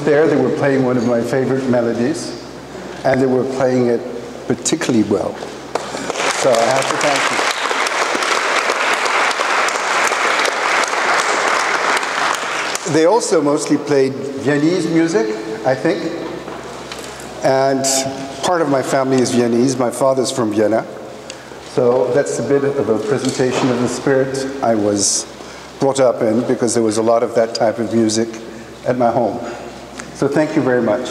There they were playing one of my favorite melodies, and they were playing it particularly well. So I have to thank you. They also mostly played Viennese music, I think. And part of my family is Viennese. My father's from Vienna. So that's a bit of a presentation of the spirit I was brought up in, because there was a lot of that type of music at my home. So thank you very much.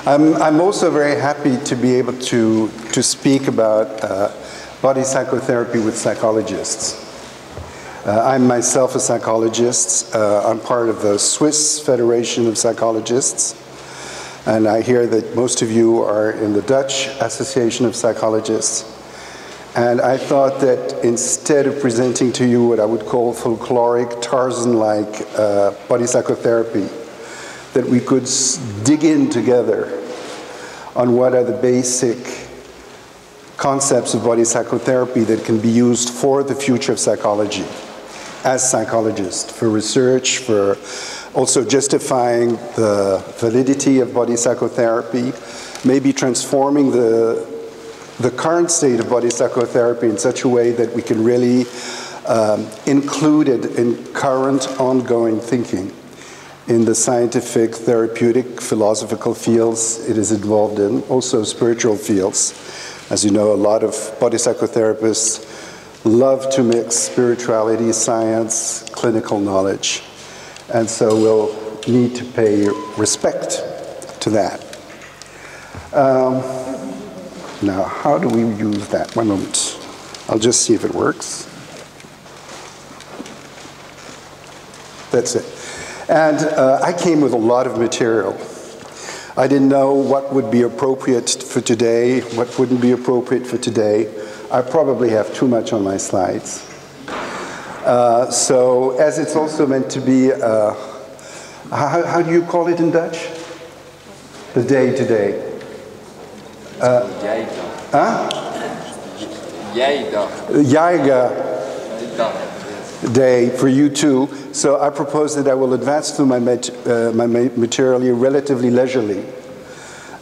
I'm also very happy to be able to speak about body psychotherapy with psychologists. I'm myself a psychologist. I'm part of the Swiss Federation of Psychologists. And I hear that most of you are in the Dutch Association of Psychologists. And I thought that instead of presenting to you what I would call folkloric, Tarzan-like body psychotherapy, that we could dig in together on what are the basic concepts of body psychotherapy that can be used for the future of psychology as psychologists, for research, for also justifying the validity of body psychotherapy, maybe transforming the current state of body psychotherapy in such a way that we can really include it in current ongoing thinking in the scientific, therapeutic, philosophical fields it is involved in, also spiritual fields. As you know, a lot of body psychotherapists love to mix spirituality, science, clinical knowledge. And so we'll need to pay respect to that. Now, how do we use that? One moment. I'll just see if it works. That's it. And I came with a lot of material. I didn't know what would be appropriate for today, what wouldn't be appropriate for today. I probably have too much on my slides. So, as it's also meant to be, how do you call it in Dutch? The day-to-day. Jijdag day for you too. So I propose that I will advance through my material relatively leisurely.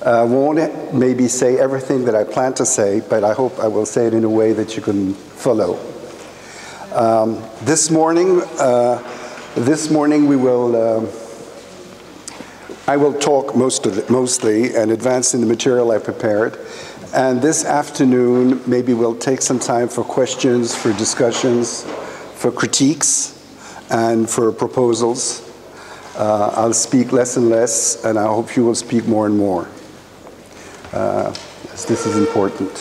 I won't maybe say everything that I plan to say, but I hope I will say it in a way that you can follow. This morning we will. I will talk mostly and advance in the material I prepared. And this afternoon, maybe we'll take some time for questions, for discussions, for critiques, and for proposals. I'll speak less and less, and I hope you will speak more and more, as this is important.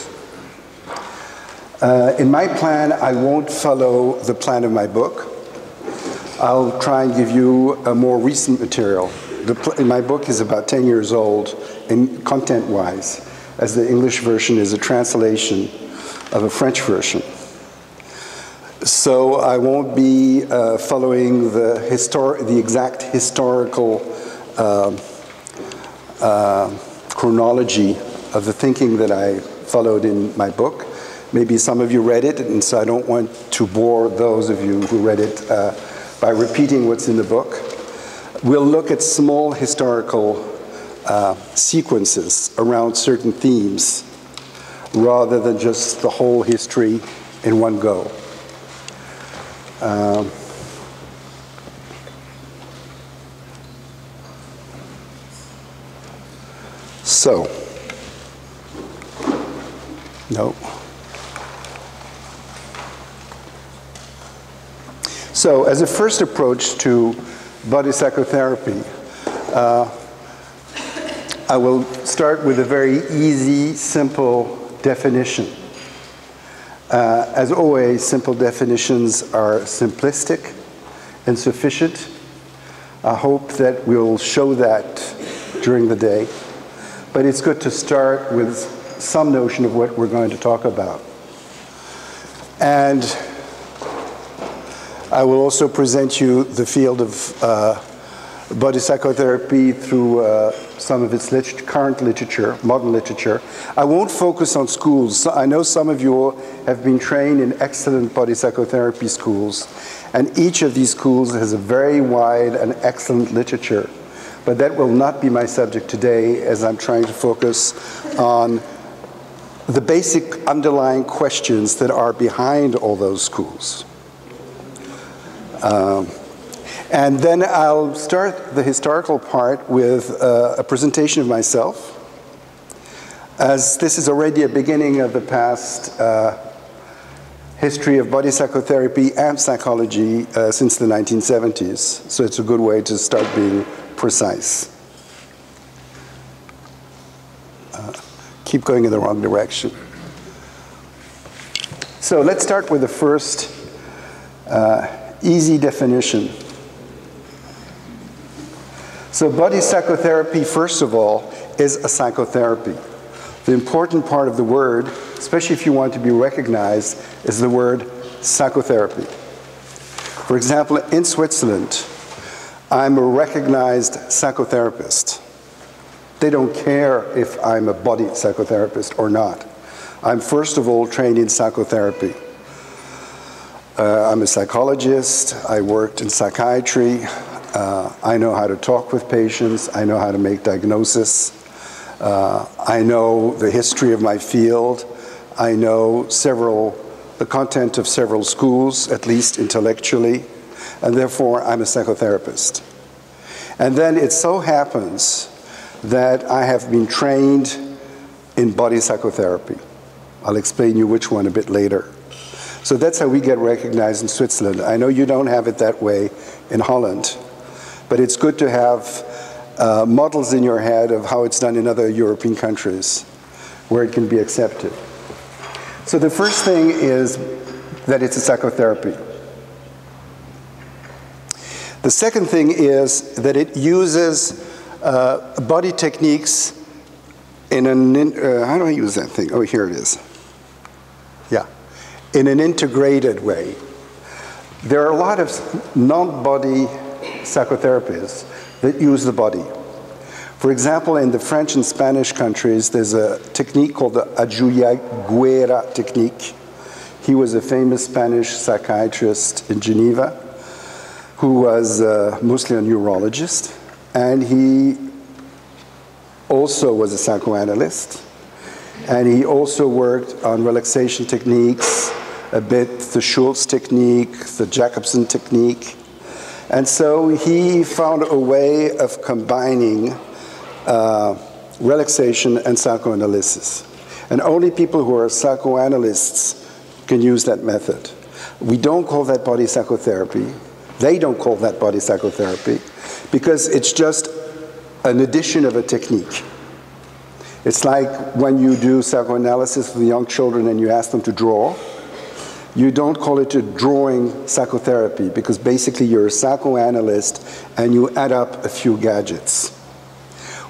In my plan, I won't follow the plan of my book. I'll try and give you a more recent material. My book is about 10 years old, in content-wise, as the English version is a translation of a French version. So I won't be following the exact historical chronology of the thinking that I followed in my book. Maybe some of you read it, and so I don't want to bore those of you who read it by repeating what's in the book. We'll look at small historical sequences around certain themes rather than just the whole history in one go. So as a first approach to body psychotherapy, I will start with a very easy, simple definition. As always, simple definitions are simplistic and sufficient. I hope that we'll show that during the day. But it's good to start with some notion of what we're going to talk about. And I will also present you the field of body psychotherapy through some of its current literature, modern literature. I won't focus on schools. So I know some of you have been trained in excellent body psychotherapy schools, and each of these schools has a very wide and excellent literature. But that will not be my subject today, as I'm trying to focus on the basic underlying questions that are behind all those schools. And then I'll start the historical part with a presentation of myself, as this is already a beginning of the past history of body psychotherapy and psychology since the 1970s. So it's a good way to start being precise. Keep going in the wrong direction. So let's start with the first easy definition. So body psychotherapy, first of all, is a psychotherapy. The important part of the word, especially if you want to be recognized, is the word psychotherapy. For example, in Switzerland, I'm a recognized psychotherapist. They don't care if I'm a body psychotherapist or not. I'm first of all trained in psychotherapy. I'm a psychologist. I worked in psychiatry. I know how to talk with patients. I know how to make diagnosis. I know the history of my field. I know the content of several schools, at least intellectually, and therefore I'm a psychotherapist. And then it so happens that I have been trained in body psychotherapy. I'll explain you which one a bit later. So that's how we get recognized in Switzerland. I know you don't have it that way in Holland, but it's good to have models in your head of how it's done in other European countries where it can be accepted. So the first thing is that it's a psychotherapy. The second thing is that it uses body techniques in how do I use that thing? Oh, here it is. Yeah, in an integrated way. There are a lot of non-body psychotherapists that use the body. For example, in the French and Spanish countries, there's a technique called the Ayuyaguera technique. He was a famous Spanish psychiatrist in Geneva who was mostly a neurologist, and he also was a psychoanalyst, and he also worked on relaxation techniques, a bit the Schultz technique, the Jacobson technique. And so he found a way of combining relaxation and psychoanalysis. And only people who are psychoanalysts can use that method. We don't call that body psychotherapy. They don't call that body psychotherapy because it's just an addition of a technique. It's like when you do psychoanalysis with young children and you ask them to draw. You don't call it a drawing psychotherapy because basically you're a psychoanalyst and you add up a few gadgets.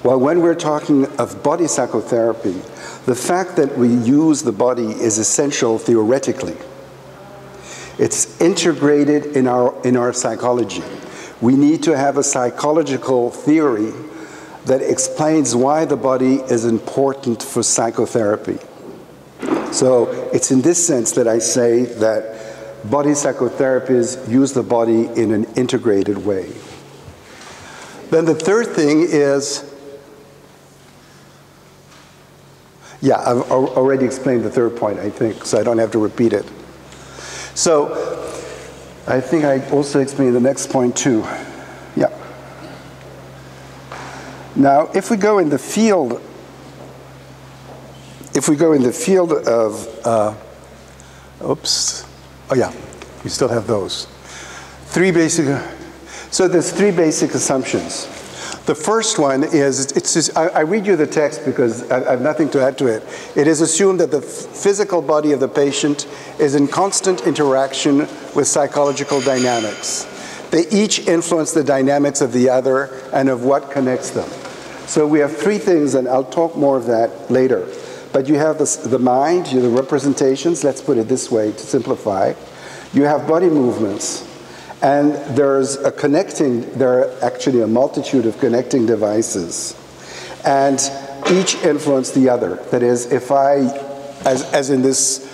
Well, when we're talking of body psychotherapy, the fact that we use the body is essential theoretically. It's integrated in our psychology. We need to have a psychological theory that explains why the body is important for psychotherapy. So it's in this sense that I say that body psychotherapists use the body in an integrated way. Then the third thing is, yeah, I've already explained the third point, I think, so I don't have to repeat it. So I think I also explained the next point too. Yeah. Now, if we go in the field of, oh yeah, we still have those. So there's three basic assumptions. The first one is, I read you the text because I have nothing to add to it. It is assumed that the physical body of the patient is in constant interaction with psychological dynamics. They each influence the dynamics of the other and of what connects them. So we have three things, and I'll talk more of that later. But you have the mind, you have the representations, let's put it this way to simplify. You have body movements, And there are actually a multitude of connecting devices. And each influence the other. That is, if I, as in this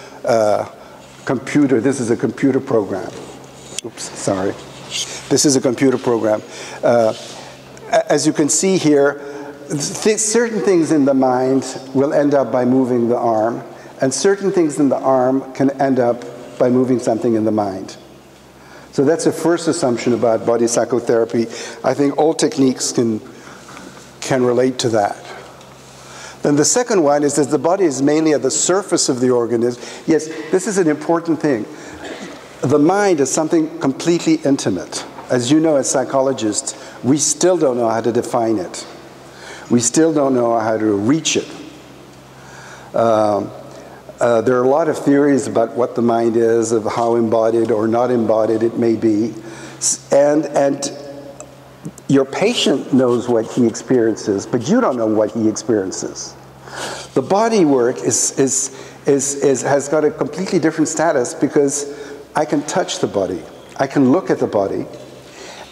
computer, this is a computer program. Oops, sorry. This is a computer program. As you can see here, certain things in the mind will end up by moving the arm, and certain things in the arm can end up by moving something in the mind. So that's the first assumption about body psychotherapy. I think all techniques can relate to that. Then the second one is that the body is mainly at the surface of the organism. Yes, this is an important thing. The mind is something completely intimate. As you know, as psychologists, we still don't know how to define it. We still don't know how to reach it. There are a lot of theories about what the mind is, of how embodied or not embodied it may be. And your patient knows what he experiences, but you don't know what he experiences. The body work has got a completely different status because I can touch the body, I can look at the body,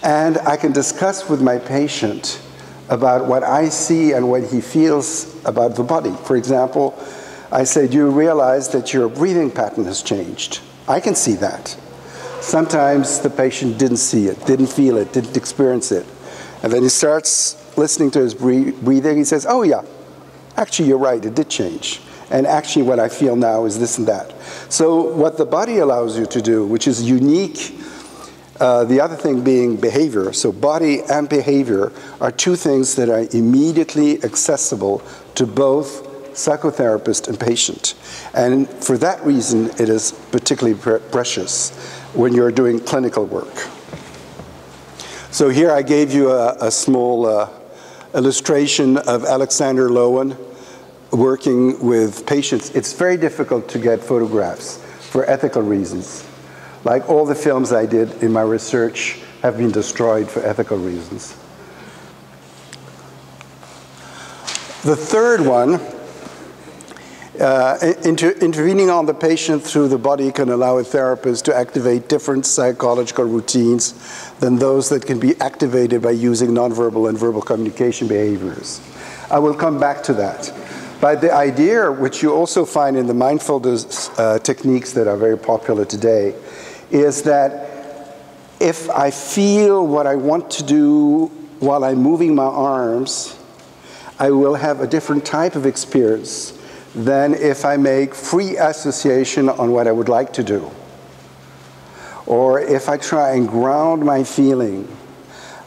and I can discuss with my patient about what I see and what he feels about the body. For example, I say, do you realize that your breathing pattern has changed? I can see that. Sometimes the patient didn't see it, didn't feel it, didn't experience it. And then he starts listening to his breathing. He says, oh yeah, actually you're right, it did change. And actually what I feel now is this and that. So what the body allows you to do, which is unique, the other thing being behavior. So body and behavior are two things that are immediately accessible to both psychotherapist and patient. And for that reason, it is particularly precious when you're doing clinical work. So here I gave you a small illustration of Alexander Lowen working with patients. It's very difficult to get photographs for ethical reasons. Like all the films I did in my research have been destroyed for ethical reasons. The third one, intervening on the patient through the body can allow a therapist to activate different psychological routines than those that can be activated by using nonverbal and verbal communication behaviors. I will come back to that. But the idea, which you also find in the mindfulness techniques that are very popular today, is that if I feel what I want to do while I'm moving my arms, I will have a different type of experience than if I make free association on what I would like to do. Or if I try and ground my feeling,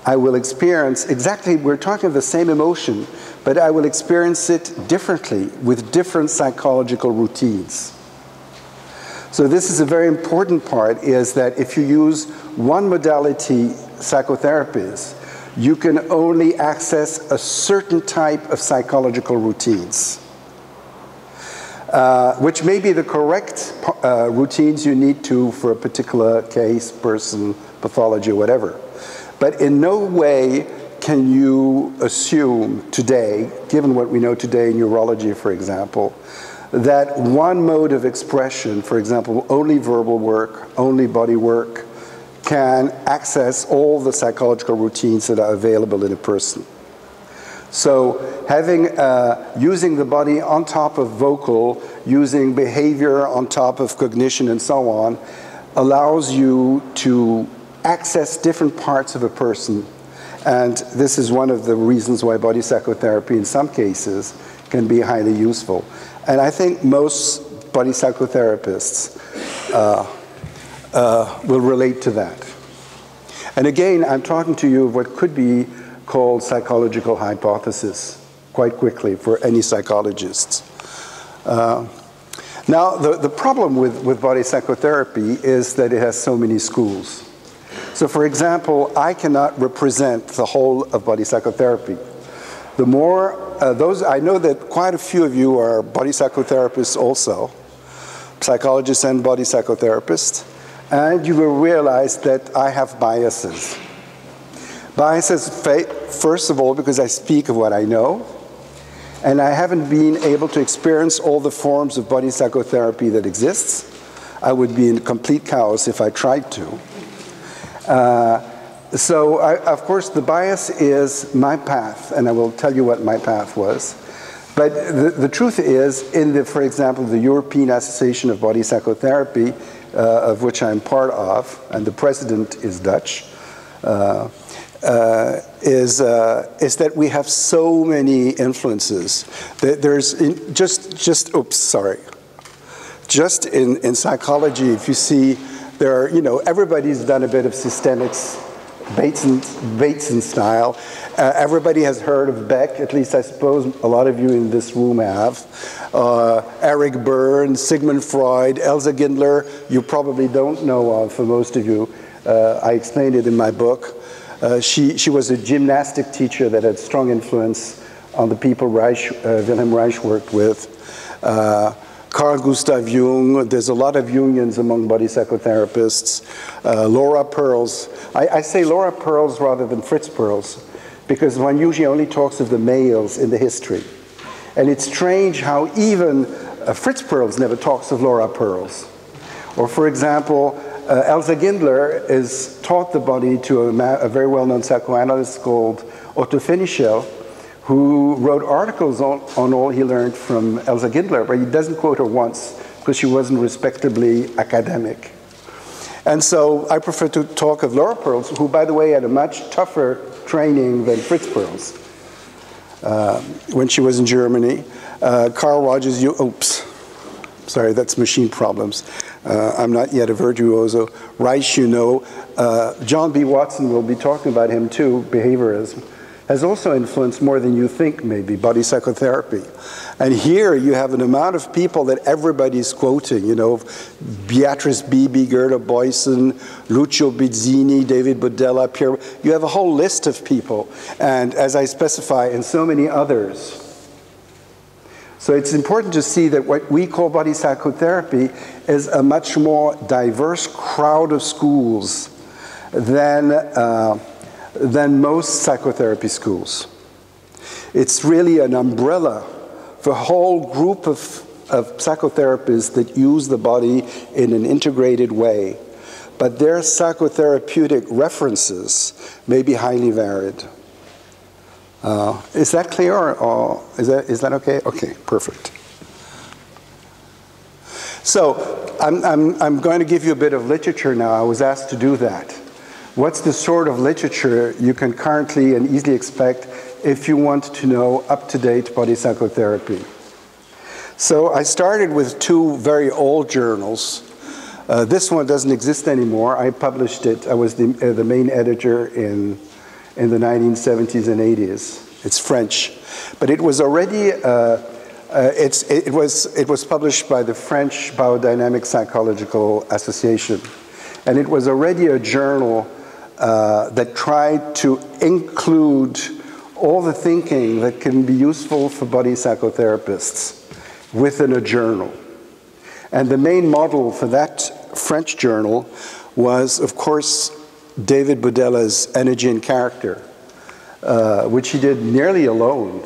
I will experience exactly, we're talking of the same emotion, but I will experience it differently with different psychological routines. So this is a very important part, is that if you use one modality psychotherapist, you can only access a certain type of psychological routines, which may be the correct routines you need to for a particular case, person, pathology, or whatever. But in no way can you assume today, given what we know today in neurology, for example, that one mode of expression, for example, only verbal work, only body work, can access all the psychological routines that are available in a person. So using the body on top of vocal, using behavior on top of cognition and so on, allows you to access different parts of a person. And this is one of the reasons why body psychotherapy in some cases can be highly useful. And I think most body psychotherapists will relate to that. And again, I'm talking to you of what could be called psychological hypothesis quite quickly for any psychologists. Now, the problem with body psychotherapy is that it has so many schools. So for example, I cannot represent the whole of body psychotherapy. The more, I know that quite a few of you are body psychotherapists also, psychologists and body psychotherapists, and you will realize that I have biases. Biases, first of all, because I speak of what I know, and I haven't been able to experience all the forms of body psychotherapy that exists. I would be in complete chaos if I tried to. So, of course, the bias is my path, and I will tell you what my path was. But the truth is, for example, the European Association of Body Psychotherapy, of which I'm part of, and the president is Dutch, is that we have so many influences. There's just in psychology, if you see, there are, everybody's done a bit of systemics, Bateson style. Everybody has heard of Beck, at least I suppose a lot of you in this room have. Eric Berne, Sigmund Freud, Elsa Gindler, you probably don't know of, for most of you. I explained it in my book. She was a gymnastic teacher that had strong influence on the people Wilhelm Reich worked with. Carl Gustav Jung, there's a lot of Jungians among body psychotherapists. Laura Perls. I say Laura Perls rather than Fritz Perls, because one usually only talks of the males in the history. And it's strange how even Fritz Perls never talks of Laura Perls. Or for example, Elsa Gindler is taught the body to a very well-known psychoanalyst called Otto Fenichel, who wrote articles on all he learned from Elsa Gindler, but he doesn't quote her once because she wasn't respectably academic. And so I prefer to talk of Laura Perls, who, by the way, had a much tougher training than Fritz Perls when she was in Germany. Carl Rogers, sorry, that's machine problems. I'm not yet a virtuoso. Reich, John B. Watson, will be talking about him too, behaviorism, has also influenced more than you think, maybe, body psychotherapy. And here you have an amount of people that everybody's quoting, Beatrice Beebe, Gerda Boyson, Lucio Bizzini, David Bodella, Pierre. You have a whole list of people, and as I specify, and so many others. So it's important to see that what we call body psychotherapy is a much more diverse crowd of schools than most psychotherapy schools. It's really an umbrella for a whole group of psychotherapists that use the body in an integrated way. But their psychotherapeutic references may be highly varied. Is that clear, or is that okay? Okay, perfect. So I'm going to give you a bit of literature now. I was asked to do that. What's the sort of literature you can currently and easily expect if you want to know up-to-date body psychotherapy? So I started with two very old journals. This one doesn't exist anymore. I published it. I was the main editor in the 1970s and 80s. It's French, but it was already it was published by the French Biodynamic Psychological Association, and it was already a journal that tried to include all the thinking that can be useful for body psychotherapists within a journal. And the main model for that French journal was, of course, David Bodella's Energy and Character, which he did nearly alone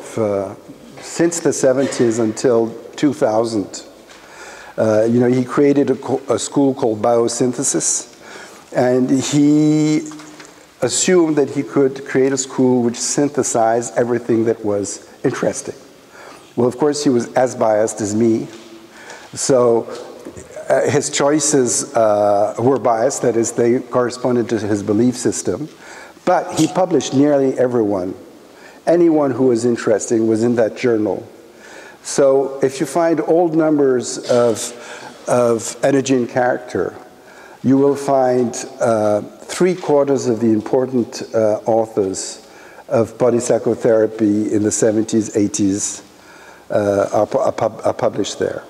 since the 70s until 2000. He created a school called biosynthesis, and he assumed that he could create a school which synthesized everything that was interesting. Well, of course, he was as biased as me, so his choices were biased, that is, they corresponded to his belief system, but he published nearly everyone. Anyone who was interesting was in that journal. So if you find old numbers of Energy and Character, you will find 3/4 of the important authors of body psychotherapy in the 70s, 80s are published there.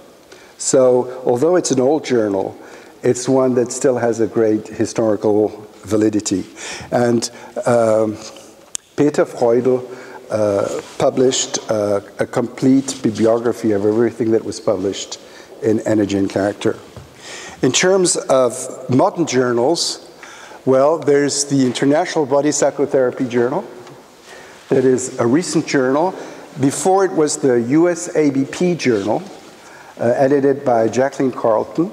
So although it's an old journal, it's one that still has a great historical validity. And Peter Freudl published a complete bibliography of everything that was published in Energy and Character. In terms of modern journals, well, there's the International Body Psychotherapy Journal. That is a recent journal. Before it was the USABP Journal, edited by Jacqueline Carlton.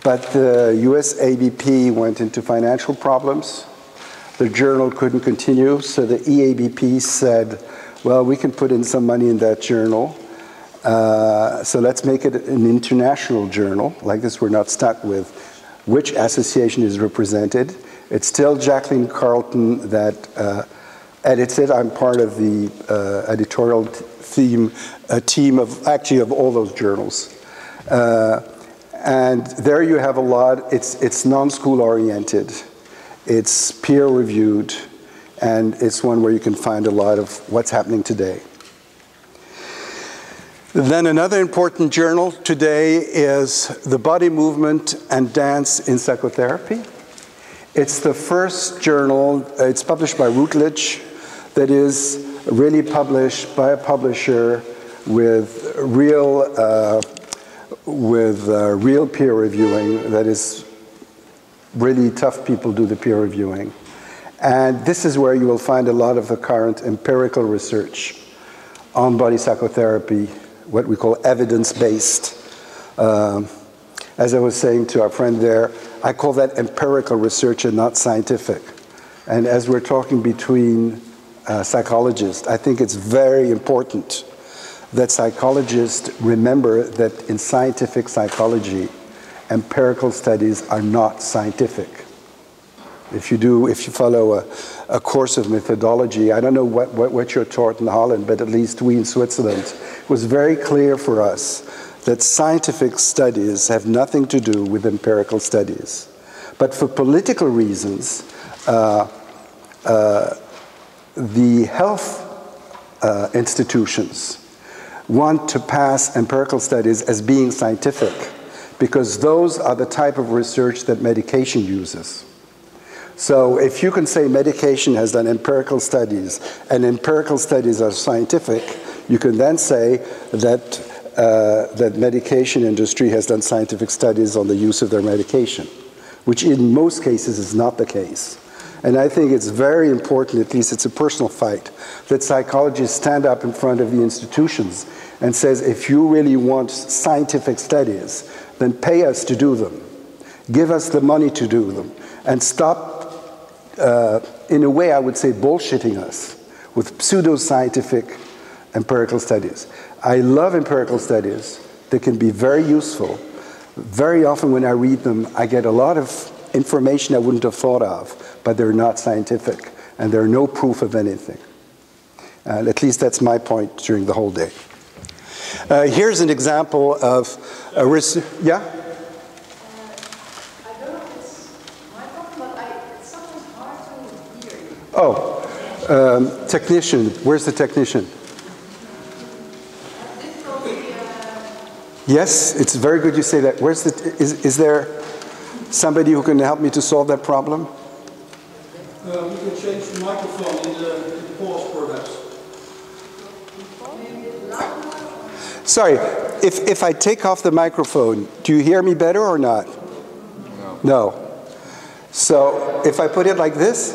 But the US ABP went into financial problems. The journal couldn't continue, so the EABP said, well, we can put in some money in that journal, so let's make it an international journal. Like this, we're not stuck with which association is represented. It's still Jacqueline Carlton that edits it. I'm part of the editorial team of all those journals. And there you have a lot. It's non-school oriented. It's peer reviewed. And it's one where you can find a lot of what's happening today. Then another important journal today is The Body Movement and Dance in Psychotherapy. It's the first journal, it's published by Routledge, that is really published by a publisher with real peer reviewing. That is, really tough people do the peer reviewing. And this is where you will find a lot of the current empirical research on body psychotherapy, what we call evidence-based. As I was saying to our friend there, I call that empirical research and not scientific. And as we're talking between psychologists, I think it's very important that psychologists remember that in scientific psychology, empirical studies are not scientific. If you follow a course of methodology, I don't know what you're taught in Holland, but at least we in Switzerland, it was very clear for us that scientific studies have nothing to do with empirical studies. But for political reasons, the health institutions want to pass empirical studies as being scientific, because those are the type of research that medication uses. So if you can say medication has done empirical studies and empirical studies are scientific, you can then say that that medication industry has done scientific studies on the use of their medication, which in most cases is not the case. And I think it's very important, at least it's a personal fight, that psychologists stand up in front of the institutions and says, if you really want scientific studies, then pay us to do them. Give us the money to do them. And stop, in a way I would say, bullshitting us with pseudo-scientific empirical studies. I love empirical studies. They can be very useful. Very often when I read them, I get a lot of information I wouldn't have thought of, but they're not scientific, and they're no proof of anything. And at least that's my point during the whole day. Here's an example of a research. Yeah? I don't know if it's my problem, but it's sometimes hard to hear you. Oh, technician. Where's the technician? Yes, it's very good you say that. Where's the? Is there somebody who can help me to solve that problem? We can change the microphone in the pause, perhaps. Sorry, if I take off the microphone, do you hear me better or not? No. No. So if I put it like this,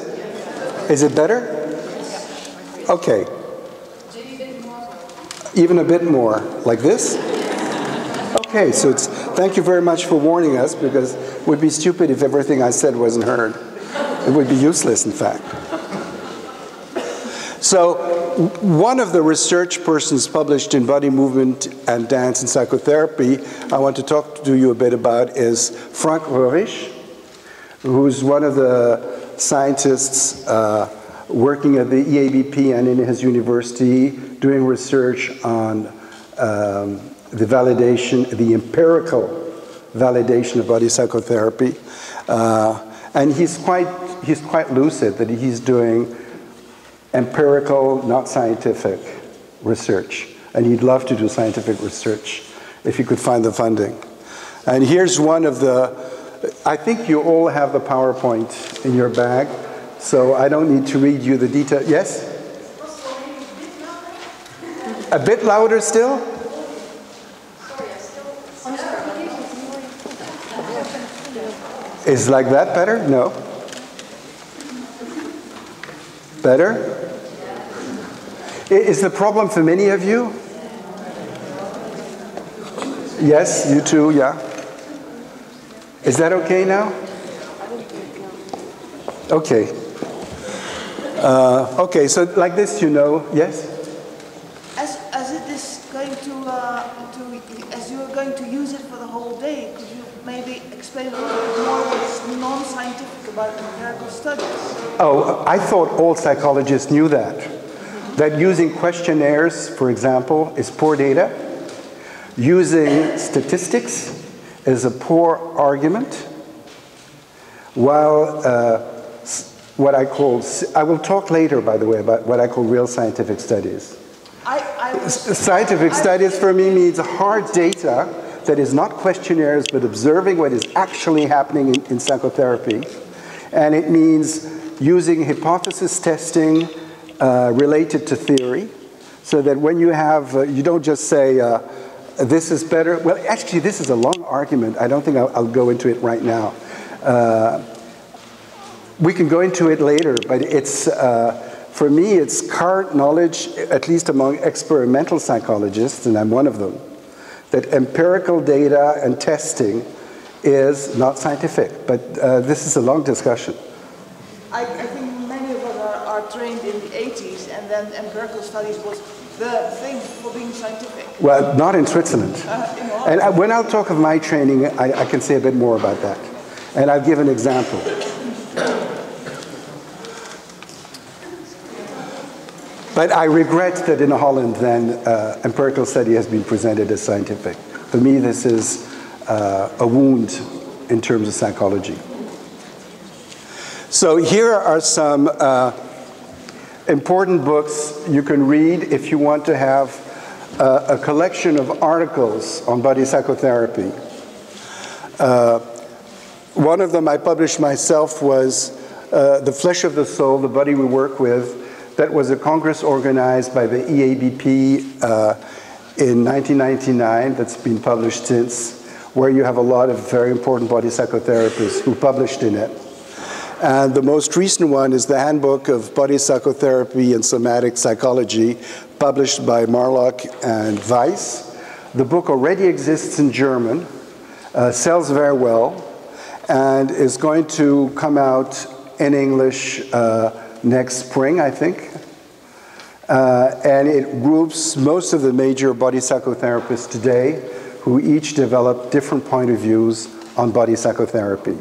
is it better? Okay. Even a bit more, like this? Okay, so thank you very much for warning us, because it would be stupid if everything I said wasn't heard. It would be useless, in fact. So one of the research persons published in Body Movement and Dance in Psychotherapy I want to talk to you a bit about is Frank Roerich, who's one of the scientists working at the EABP and in his university doing research on the validation, the empirical validation of body psychotherapy. And he's quite lucid that he's doing empirical, not scientific research. And he'd love to do scientific research if he could find the funding. And here's one of the, I think you all have the PowerPoint in your bag, so I don't need to read you the detail. Yes? A bit louder still? Is like that better? No. Better? Is the problem for many of you? Yes, you too, yeah. Is that okay now? Okay. Okay, so like this, you know, yes? As it is going as you are going to use it for the whole day, could you maybe explain a little bit more what's non-scientific about empirical studies? Oh, I thought all psychologists knew that. That using questionnaires, for example, is poor data. Using statistics is a poor argument. While what I call, I will talk later, by the way, about what I call real scientific studies. Scientific studies for me means hard data that is not questionnaires, but observing what is actually happening in psychotherapy. And it means using hypothesis testing related to theory, so that when you have, you don't just say, this is better. Well, actually, this is a long argument. I don't think I'll go into it right now. We can go into it later, but it's, for me, it's current knowledge, at least among experimental psychologists, and I'm one of them, that empirical data and testing is not scientific. But this is a long discussion. I think many of us are trained in the 80s, and then empirical studies was the thing for being scientific. Well, not in Switzerland. And when I'll talk of my training, I can say a bit more about that. And I'll give an example. But I regret that in Holland, then, empirical study has been presented as scientific. For me, this is a wound in terms of psychology. So here are some important books you can read if you want to have a collection of articles on body psychotherapy. One of them I published myself was The Flesh of the Soul, the Body We Work With. That was a congress organized by the EABP in 1999 that's been published since, where you have a lot of very important body psychotherapists who published in it. And the most recent one is the Handbook of Body Psychotherapy and Somatic Psychology, published by Marlock and Weiss. The book already exists in German, sells very well, and is going to come out in English next spring, I think. And it groups most of the major body psychotherapists today who each develop different point of views on body psychotherapy.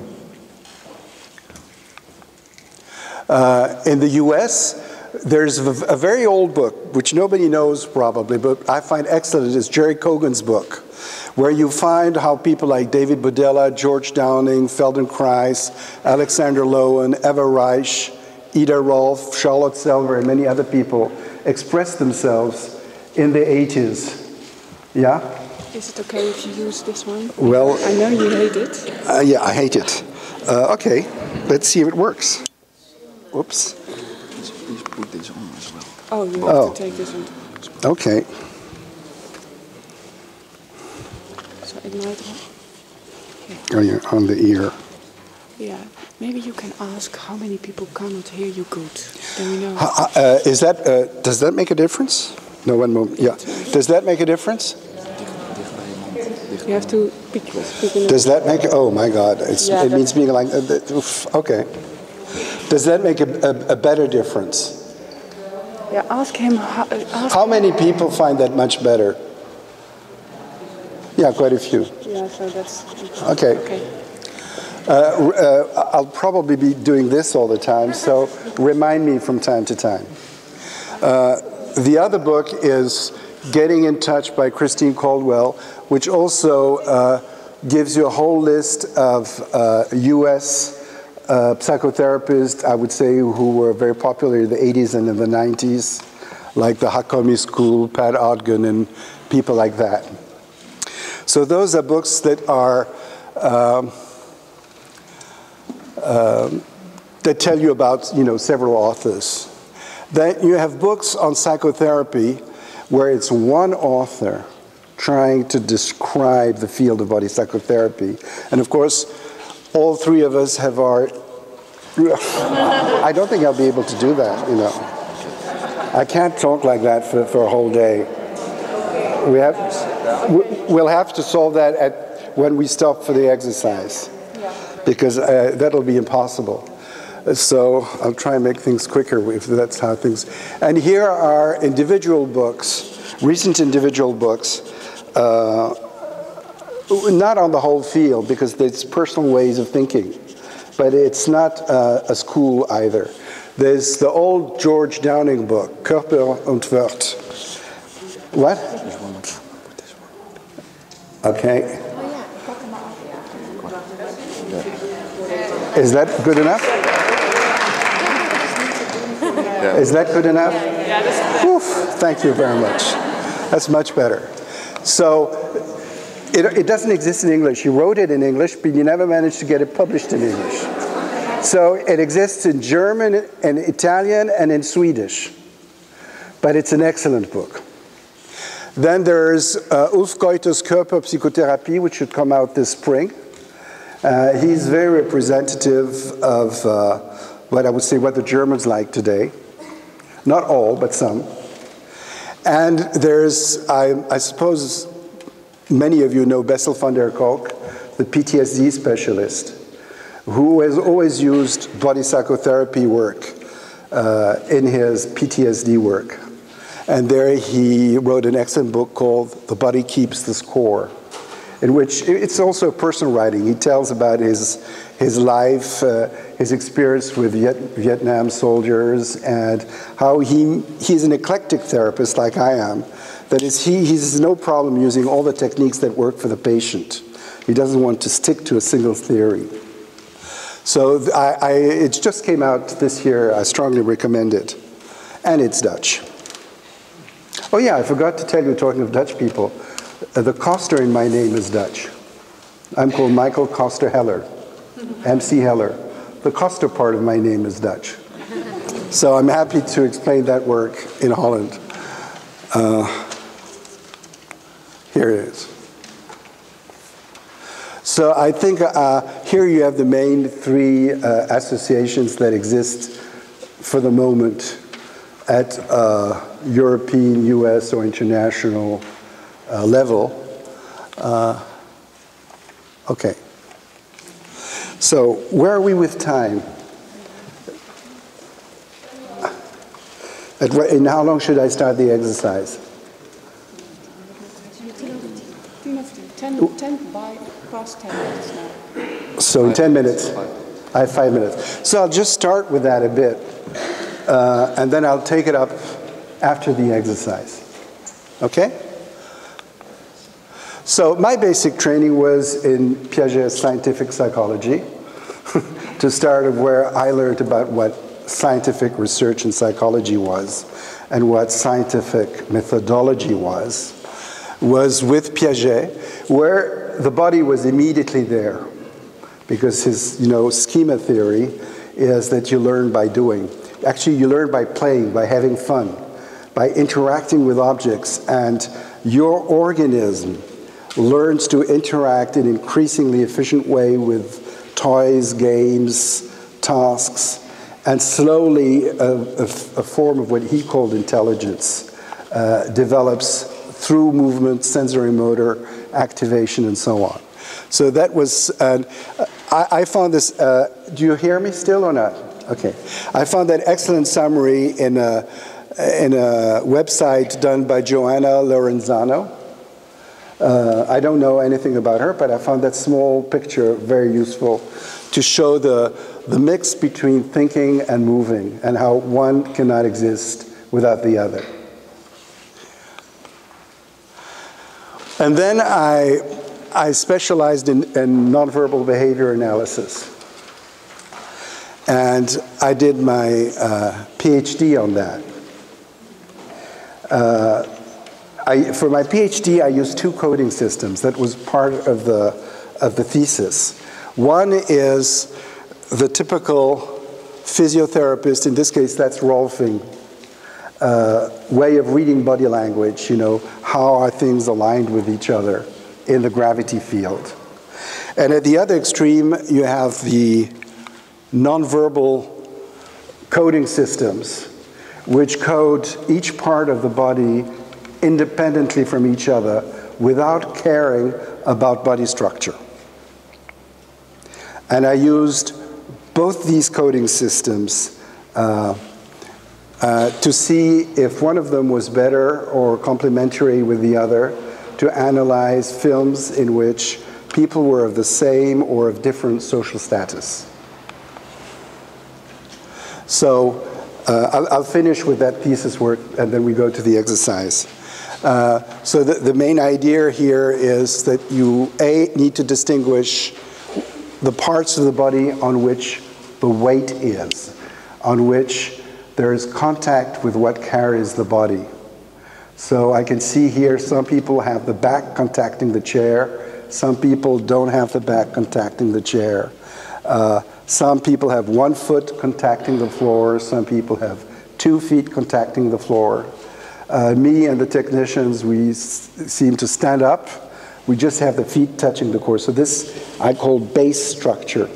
In the US, there's a very old book, which nobody knows probably, but I find excellent. It's Jerry Kogan's book, where you find how people like David Budella, George Downing, Feldenkrais, Alexander Lowen, Eva Reich, Ida Rolf, Charlotte Selver, and many other people expressed themselves in the 80s. Yeah? Is it okay if you use this one? Well, I know you hate it. Yeah, I hate it. Okay, let's see if it works. Whoops. Please put this on as well. Oh, you have to take this one. Okay. So ignite it. Oh, you're on the ear. Yeah. Maybe you can ask how many people cannot hear you good. Then we know. Is that, does that make a difference? No, one moment. Yeah. Does that make a difference? You have to speak in Does that make, oh my God, it means being like, okay. Does that make a better difference? Yeah, ask him. How many people find that much better? Yeah, quite a few. Yeah, so that's... Okay. I'll probably be doing this all the time, so remind me from time to time. The other book is Getting in Touch by Christine Caldwell, which also gives you a whole list of US psychotherapists, I would say, who were very popular in the 80s and in the 90s, like the Hakomi School, Pat Ogden, and people like that. So those are books that are that tell you about, several authors. Then you have books on psychotherapy where it's one author trying to describe the field of body psychotherapy. And of course, all three of us have our... I don't think I'll be able to do that, I can't talk like that for a whole day. We'll have to solve that when we stop for the exercise. Yeah. because that'll be impossible. So I'll try and make things quicker if that's how things... And here are individual books, recent individual books, not on the whole field, because it's personal ways of thinking, but it's not a school either. There's the old George Downing book, Körper und Wort. What? Okay. Is that good enough? Yeah. Is that good enough? Oof, thank you very much. That's much better. So it doesn't exist in English. He wrote it in English, but you never managed to get it published in English. So it exists in German and Italian and in Swedish. But it's an excellent book. Then there's Ulf Goethe's Körper Psychotherapy, which should come out this spring. He's very representative of what I would say what the Germans like today. Not all, but some. And there's, I suppose many of you know Bessel van der Kolk, the PTSD specialist, who has always used body psychotherapy work in his PTSD work. And there he wrote an excellent book called The Body Keeps the Score, in which it's also personal writing. He tells about his life, his experience with Vietnam soldiers, and how he's an eclectic therapist like I am. That is, he has no problem using all the techniques that work for the patient. He doesn't want to stick to a single theory. So it just came out this year. I strongly recommend it. And it's Dutch. Oh yeah, I forgot to tell you, talking of Dutch people, the Koster in my name is Dutch. I'm called Michael Koster-Heller, C.Heller. The Koster part of my name is Dutch. So I'm happy to explain that work in Holland. Here it is. So I think here you have the main three associations that exist for the moment at European, US, or international level. Okay. So where are we with time? And how long should I start the exercise? 10 by past 10 minutes now. So in 10 minutes, I have 5 minutes. So I'll just start with that a bit, and then I'll take it up after the exercise. Okay? So my basic training was in Piaget's scientific psychology, to start of where I learned about what scientific research in psychology was and what scientific methodology was with Piaget, where the body was immediately there, because his schema theory is that you learn by doing. Actually, you learn by playing, by having fun, by interacting with objects, and your organism learns to interact in an increasingly efficient way with toys, games, tasks, and slowly a form of what he called intelligence develops through movement, sensory motor, activation, and so on. So that was, I found this, do you hear me still or not? Okay. I found that excellent summary in a website done by Joanna Lorenzano. I don't know anything about her, but I found that small picture very useful to show the mix between thinking and moving, and how one cannot exist without the other. And then I specialized in nonverbal behavior analysis. And I did my PhD on that. For my PhD, I used two coding systems. That was part of the thesis. One is the typical physiotherapist, in this case that's Rolfing, way of reading body language, how are things aligned with each other in the gravity field. And at the other extreme, you have the nonverbal coding systems, which code each part of the body independently from each other without caring about body structure. And I used both these coding systems to see if one of them was better or complementary with the other, to analyze films in which people were of the same or of different social status. So I'll finish with that thesis work, and then we go to the exercise. So the main idea here is that you, A, need to distinguish the parts of the body on which the weight is, on which there is contact with what carries the body. So I can see here some people have the back contacting the chair, some people don't have the back contacting the chair. Some people have 1 foot contacting the floor, some people have 2 feet contacting the floor. Me and the technicians, we seem to stand up. We just have the feet touching the core. So this I call base structure.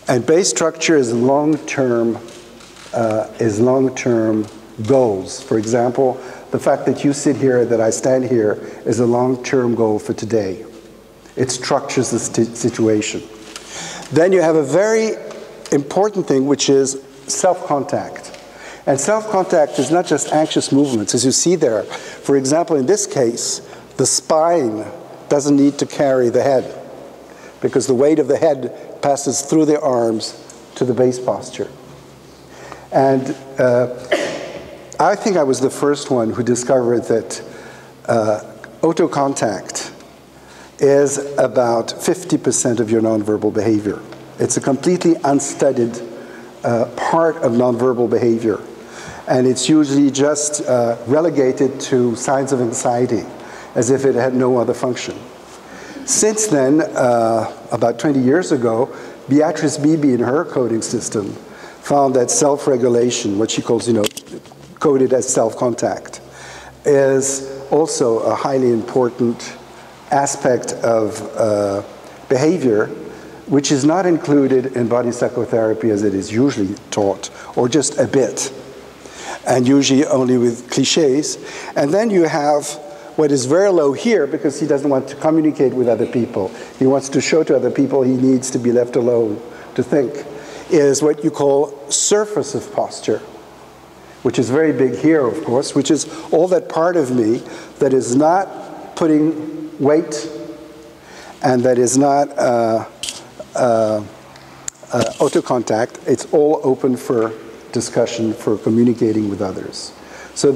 And base structure is long-term goals. For example, the fact that you sit here, that I stand here, is a long-term goal for today. It structures the situation. Then you have a very important thing, which is self-contact. And self-contact is not just anxious movements, as you see there. For example, in this case, the spine doesn't need to carry the head, because the weight of the head passes through the arms to the base posture. And I think I was the first one who discovered that autocontact is about 50% of your nonverbal behavior. It's a completely unstudied part of nonverbal behavior. And it's usually just relegated to signs of anxiety, as if it had no other function. Since then, about 20 years ago, Beatrice Beebe in her coding system found that self-regulation, what she calls, coded as self-contact, is also a highly important aspect of behavior, which is not included in body psychotherapy as it is usually taught, or just a bit, and usually only with cliches. And then you have what is very low here, because he doesn't want to communicate with other people. He wants to show to other people he needs to be left alone to think, is what you call surface of posture, which is very big here, of course, which is all that part of me that is not putting weight and that is not autocontact. It's all open for discussion, for communicating with others. So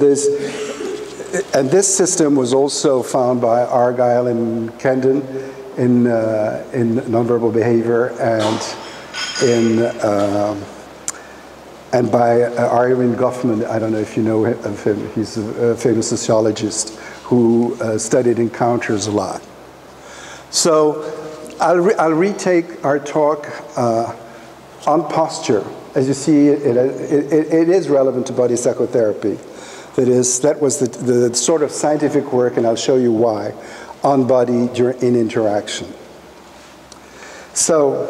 and this system was also found by Argyle and Kendon in nonverbal behavior, and by Arjen Goffman. I don't know if you know of him. He's a famous sociologist who studied encounters a lot. So I'll retake our talk on posture. As you see, it is relevant to body psychotherapy. That was the sort of scientific work, and I'll show you why, on body in interaction. So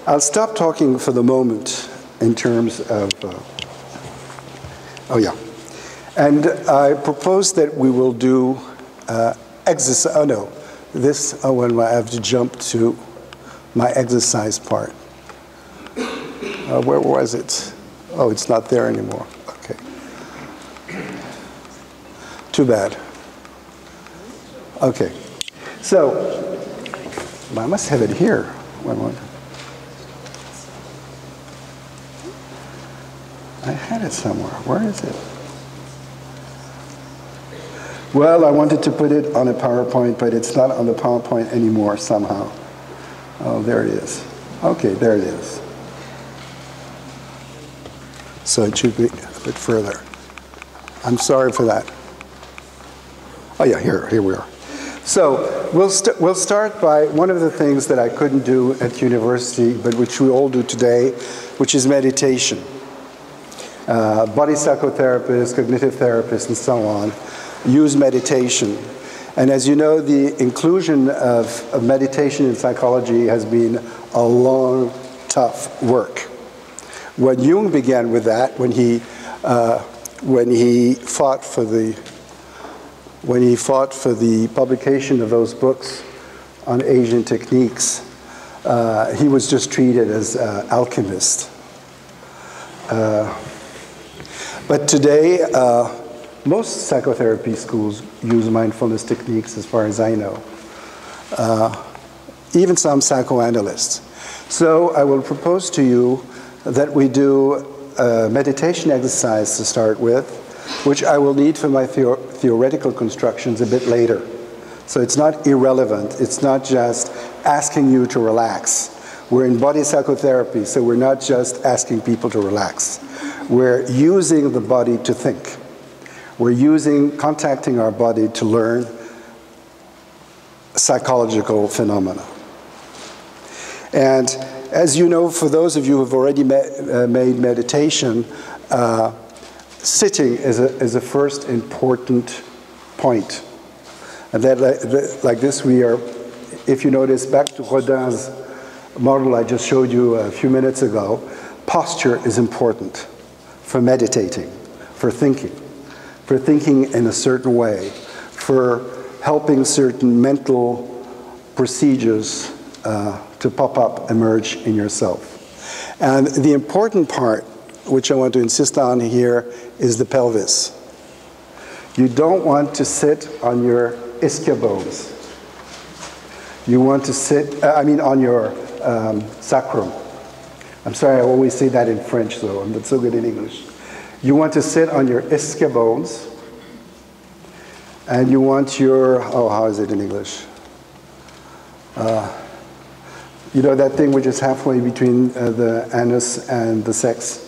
I'll stop talking for the moment in terms of, and I propose that we will do exercise. Oh no, when I have to jump to my exercise part. Where was it? Oh, it's not there anymore. Okay. Too bad. Okay. So, I must have it here. One moment. I had it somewhere. Where is it? Well, I wanted to put it on a PowerPoint, but it's not on the PowerPoint anymore somehow. Oh, there it is. Okay, there it is. So it should be a bit further. I'm sorry for that. Oh yeah, here we are. So we'll start by one of the things that I couldn't do at university, but which we all do today, which is meditation. Body psychotherapists, cognitive therapists, and so on use meditation. And as you know, the inclusion of meditation in psychology has been a long, tough work. When Jung began with that, when he fought for the publication of those books on Asian techniques, He was just treated as alchemist. But today, most psychotherapy schools use mindfulness techniques, as far as I know. Even some psychoanalysts. So I will propose to you that we do a meditation exercise to start with, which I will need for my theoretical constructions a bit later. So it's not irrelevant. It's not just asking you to relax. We're in body psychotherapy, so we're not just asking people to relax. We're using the body to think. We're contacting our body to learn psychological phenomena. And as you know, for those of you who have already made meditation, sitting is a first important point. And that, like this, we are, if you notice, back to Rodin's model I just showed you a few minutes ago, posture is important for meditating, for thinking in a certain way, for helping certain mental procedures to pop up, emerge in yourself. And the important part, which I want to insist on here, is the pelvis. You don't want to sit on your ischial bones. You want to sit, on your sacrum. I'm sorry, I always say that in French, though. I'm not so good in English. You want to sit on your ischial bones, and you want your, how is it in English? You know that thing which is halfway between the anus and the sex?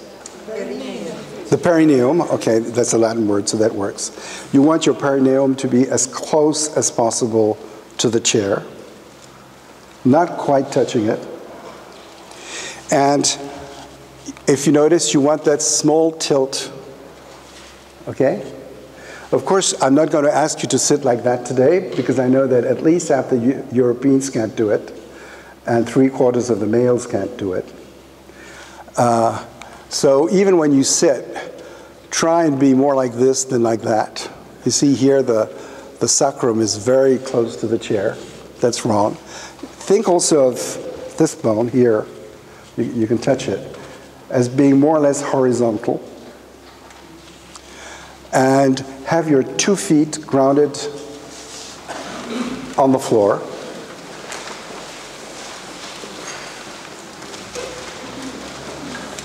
The perineum, okay, that's a Latin word, so that works. You want your perineum to be as close as possible to the chair, not quite touching it. And if you notice, you want that small tilt, okay? Of course, I'm not going to ask you to sit like that today, because I know that at least half the Europeans can't do it, and 3/4 of the males can't do it. So even when you sit, try and be more like this than like that. You see here, the sacrum is very close to the chair. That's wrong. Think also of this bone here, you can touch it, as being more or less horizontal. And have your 2 feet grounded on the floor.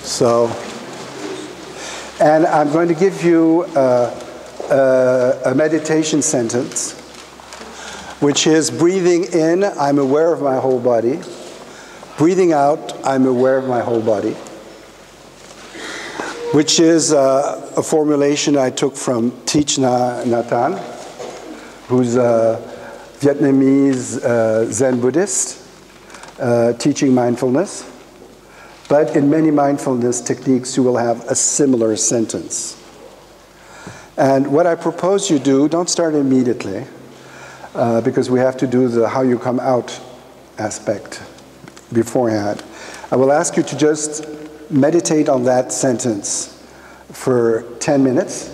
So, and I'm going to give you a meditation sentence, which is breathing in, I'm aware of my whole body. Breathing out, I'm aware of my whole body. Which is a formulation I took from Thich Nhat Hanh, who's a Vietnamese Zen Buddhist, teaching mindfulness. But in many mindfulness techniques, you will have a similar sentence. And what I propose you do, don't start immediately, because we have to do the how you come out aspect beforehand. I will ask you to just meditate on that sentence for 10 minutes.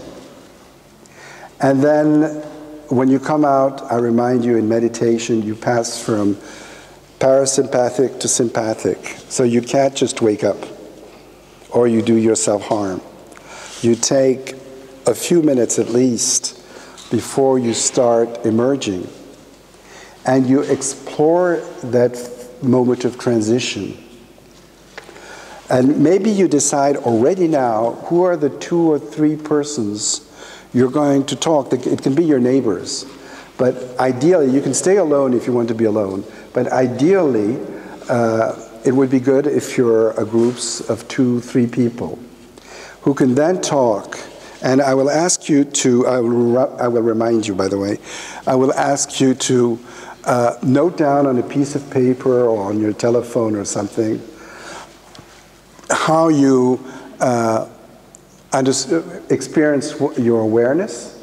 And then when you come out, I remind you in meditation, you pass from parasympathetic to sympathetic. So you can't just wake up or you do yourself harm. You take a few minutes at least before you start emerging, and you explore that moment of transition. And maybe you decide already now who are the 2 or 3 persons you're going to talk. It can be your neighbors, but ideally, you can stay alone if you want to be alone, but ideally, it would be good if you're a groups of 2, 3 people who can then talk. And I will ask you to, I will remind you, by the way, I will ask you to note down on a piece of paper or on your telephone or something how you experience your awareness,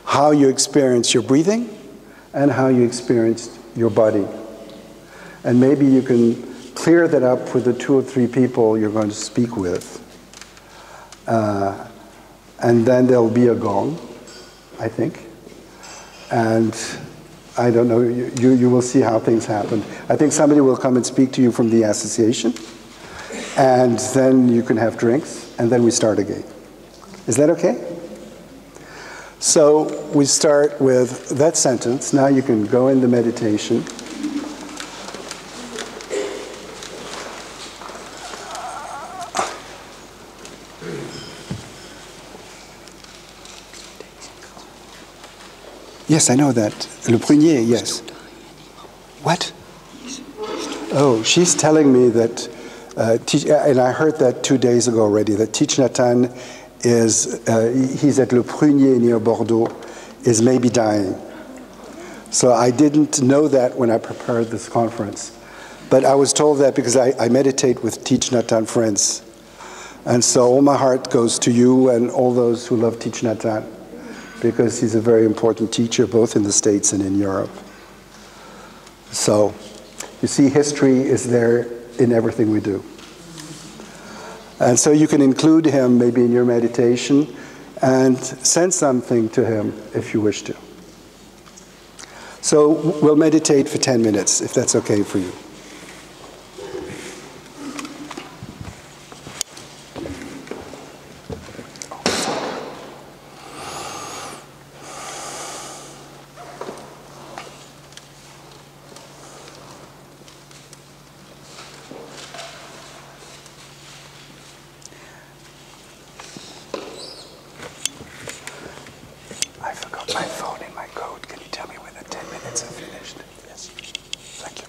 how you experience your breathing, and how you experience your body. And maybe you can clear that up with the 2 or 3 people you're going to speak with. And then there'll be a gong, I think. And I don't know, you will see how things happen. I think somebody will come and speak to you from the association, and then you can have drinks, and then we start again. Is that okay? So we start with that sentence. Now you can go in the meditation. Yes, I know that. Le prunier, yes. What? Oh, she's telling me that, and I heard that 2 days ago already, that Thich Nhat Hanh is, he's at Le Prunier near Bordeaux, is maybe dying. So I didn't know that when I prepared this conference. But I was told that because I meditate with Thich Nhat Hanh friends. And so all my heart goes to you and all those who love Thich Nhat Hanh, because he's a very important teacher both in the States and in Europe. So, you see, history is there in everything we do. And so you can include him maybe in your meditation and send something to him if you wish to. So we'll meditate for 10 minutes, if that's okay for you. I forgot my phone in my coat. Can you tell me when the 10 minutes are finished? Yes. Thank you.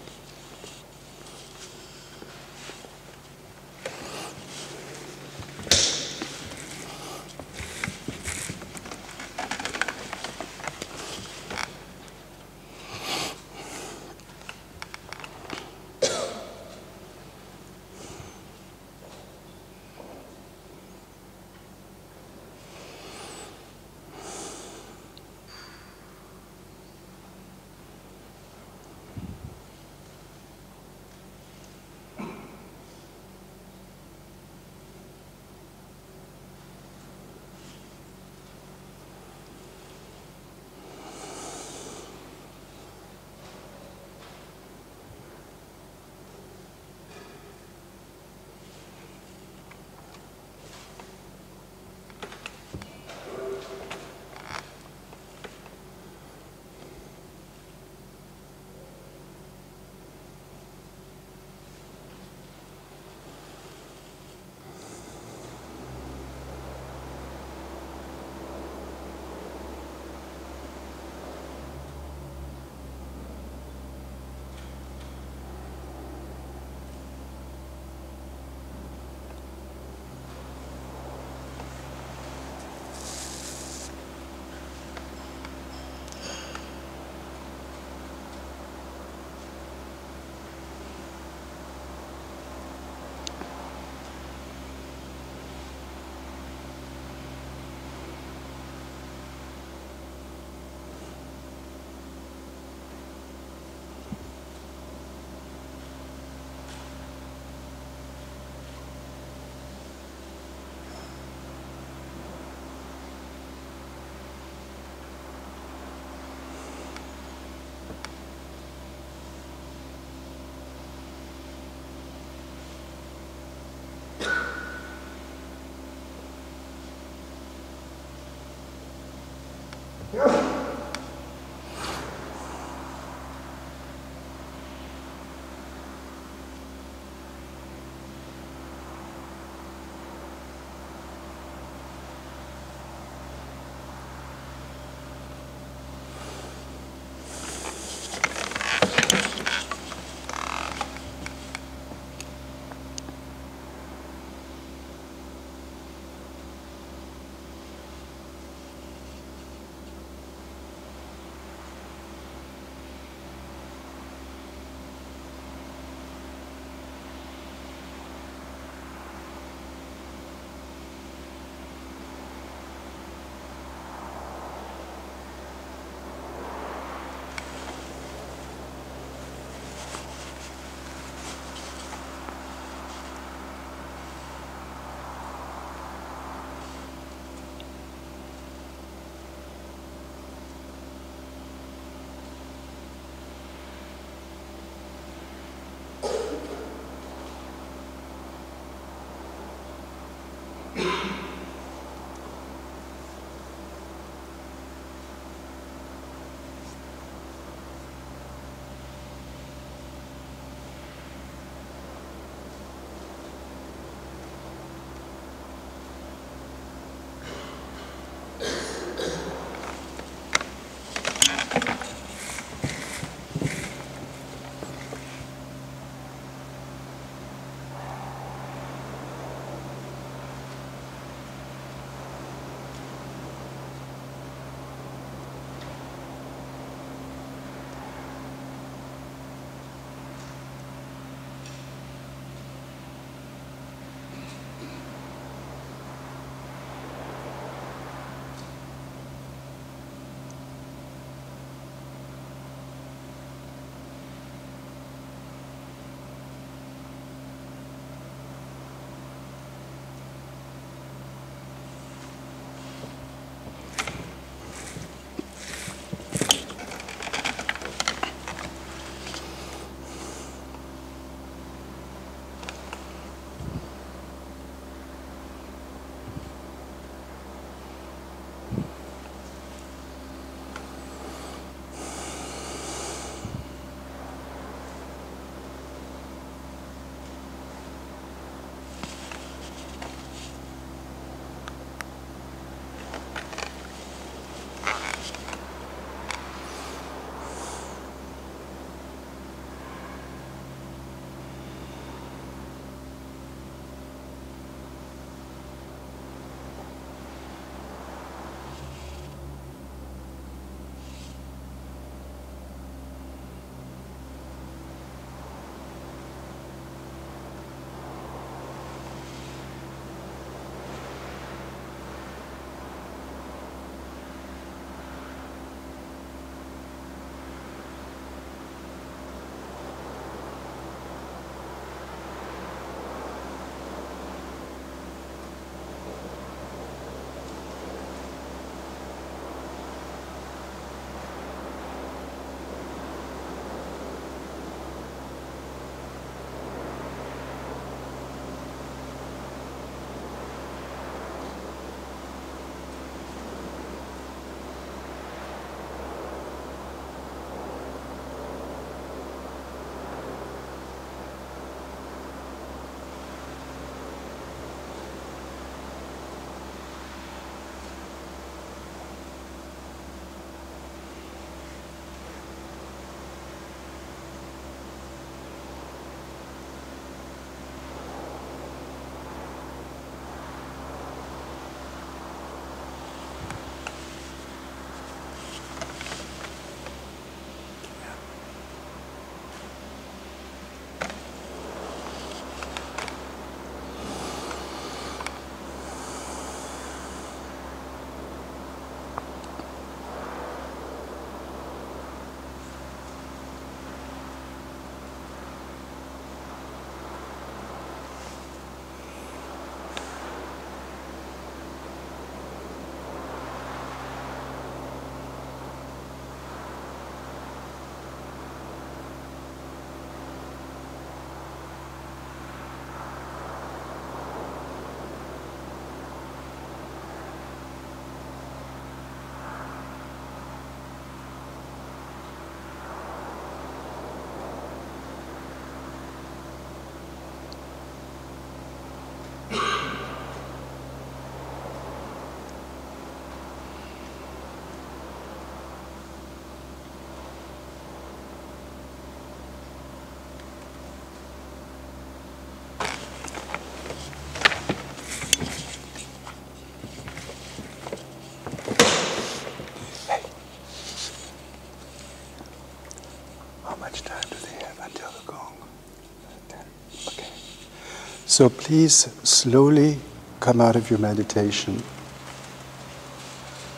So please slowly come out of your meditation,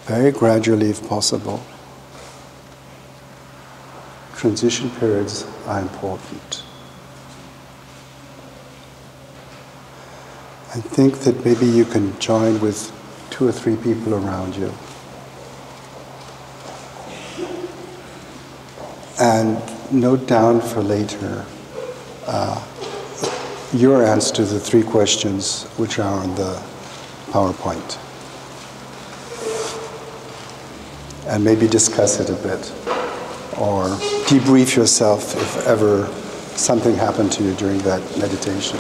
very gradually if possible. Transition periods are important. And think that maybe you can join with 2 or 3 people around you. And note down for later your answer to the 3 questions which are on the PowerPoint. And maybe discuss it a bit, or debrief yourself if ever something happened to you during that meditation.